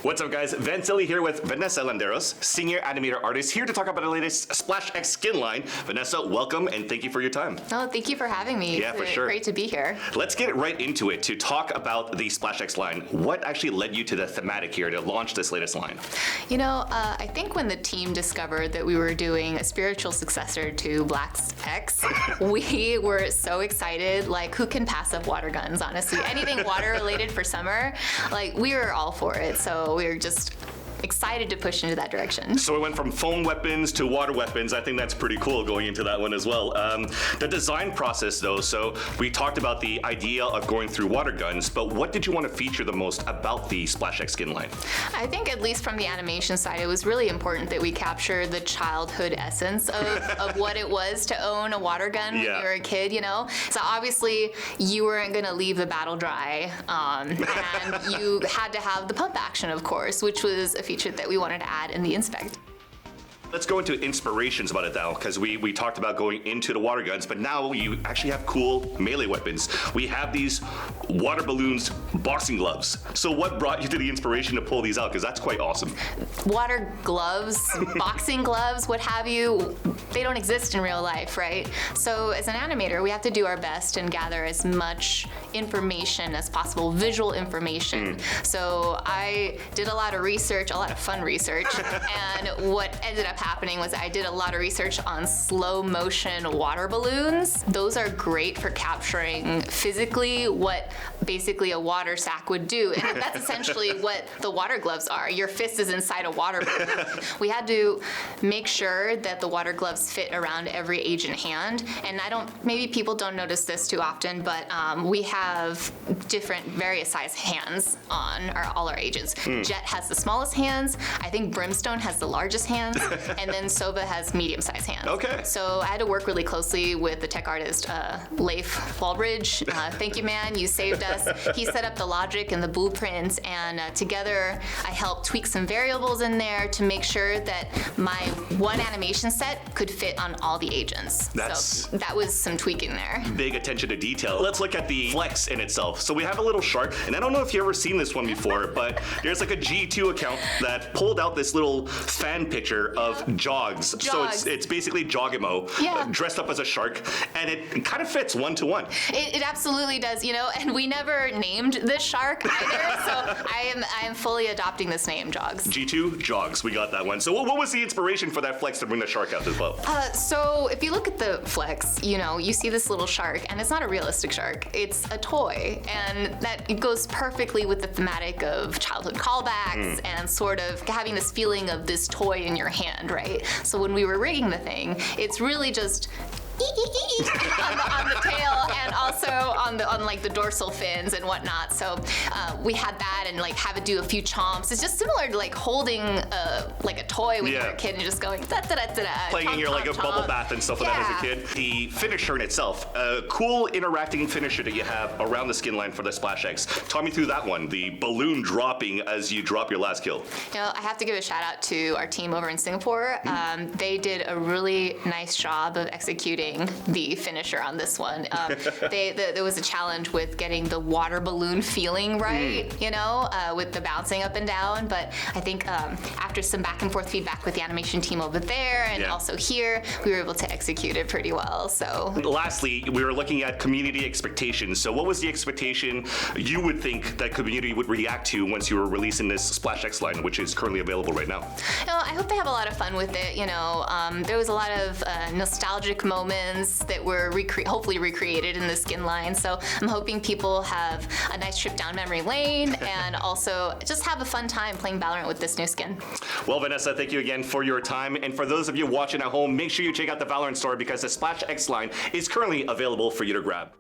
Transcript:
What's up, guys? Vanessa here with Vanessa Landeros, senior animator artist, here to talk about the latest Splash X skin line. Vanessa, welcome and thank you for your time. Oh, thank you for having me. Yeah, for sure. Great to be here. Let's get right into it to talk about the Splash X line. What actually led you to the thematic here to launch this latest line? You know, I think when the team discovered that we were doing a spiritual successor to Black's X, we were so excited. Like, who can pass up water guns, honestly? Anything water related for summer, like, we were all for it. So we were just excited to push into that direction. So it went from foam weapons to water weapons. I think that's pretty cool going into that one as well. The design process though, so we talked about the idea of going through water guns, but what did you want to feature the most about the Splash X skin line? I think at least from the animation side, it was really important that we capture the childhood essence of what it was to own a water gun when you were a kid, you know? So obviously you weren't gonna leave the battle dry, and you had to have the pump action, of course, which was a feature that we wanted to add in the Inspect. Let's go into inspirations about it now, because we talked about going into the water guns, but now you actually have cool melee weapons. We have these water balloons, boxing gloves. So what brought you to the inspiration to pull these out? Because that's quite awesome. Water gloves, boxing gloves, what have you, they don't exist in real life, right? So as an animator, we have to do our best and gather as much information as possible, visual information. So I did a lot of research, a lot of fun research, and what ended up happening was I did a lot of research on slow motion water balloons. Those are great for capturing physically what basically a water sack would do. And that's essentially what the water gloves are. Your fist is inside a water balloon. We had to make sure that the water gloves fit around every agent hand. And maybe people don't notice this too often, but we have different various size hands on all our agents. Jet has the smallest hands. I think Brimstone has the largest hands. And then Sova has medium-sized hands. Okay. So I had to work really closely with the tech artist, Leif Waldridge. Thank you, man, you saved us. He set up the logic and the blueprints, and together I helped tweak some variables in there to make sure that my one animation set could fit on all the agents. So that was some tweaking there. Big attention to detail. Let's look at the flex in itself. So we have a little shark, and I don't know if you've ever seen this one before, but there's like a G2 account that pulled out this little fan picture of Jogs. So it's basically Jogimo dressed up as a shark, and it kind of fits one-to-one. It absolutely does, you know, and we never named this shark either, so I am fully adopting this name, Jogs. G2, Jogs, we got that one. So what was the inspiration for that flex to bring the shark out as well? So if you look at the flex, you know, you see this little shark, and it's not a realistic shark, it's a toy, and it goes perfectly with the thematic of childhood callbacks and sort of having this feeling of this toy in your hand, right? So when we were rigging the thing, it's really just on the tail and also on like the dorsal fins and whatnot. So we had that and like have it do a few chomps. It's just similar to like holding like a toy when you're a kid and just going da-da-da-da-da. Playing in your like a bubble bath and stuff like that as a kid. The finisher in itself, a cool interacting finisher that you have around the skin line for the Splash X. Talk me through that one, the balloon dropping as you drop your last kill. You know, I have to give a shout out to our team over in Singapore. They did a really nice job of executing the finisher on this one. There was a challenge with getting the water balloon feeling right, you know, with the bouncing up and down. But I think after some back and forth feedback with the animation team over there and also here, we were able to execute it pretty well. So lastly, we were looking at community expectations. So what was the expectation you would think that community would react to once you were releasing this Splash X line, which is currently available right now? You know, I hope they have a lot of fun with it. You know, there was a lot of nostalgic moments that were hopefully recreated in the skin line. So I'm hoping people have a nice trip down memory lane and also just have a fun time playing VALORANT with this new skin. Well, Vanessa, thank you again for your time. And for those of you watching at home, make sure you check out the VALORANT store because the Splash X line is currently available for you to grab.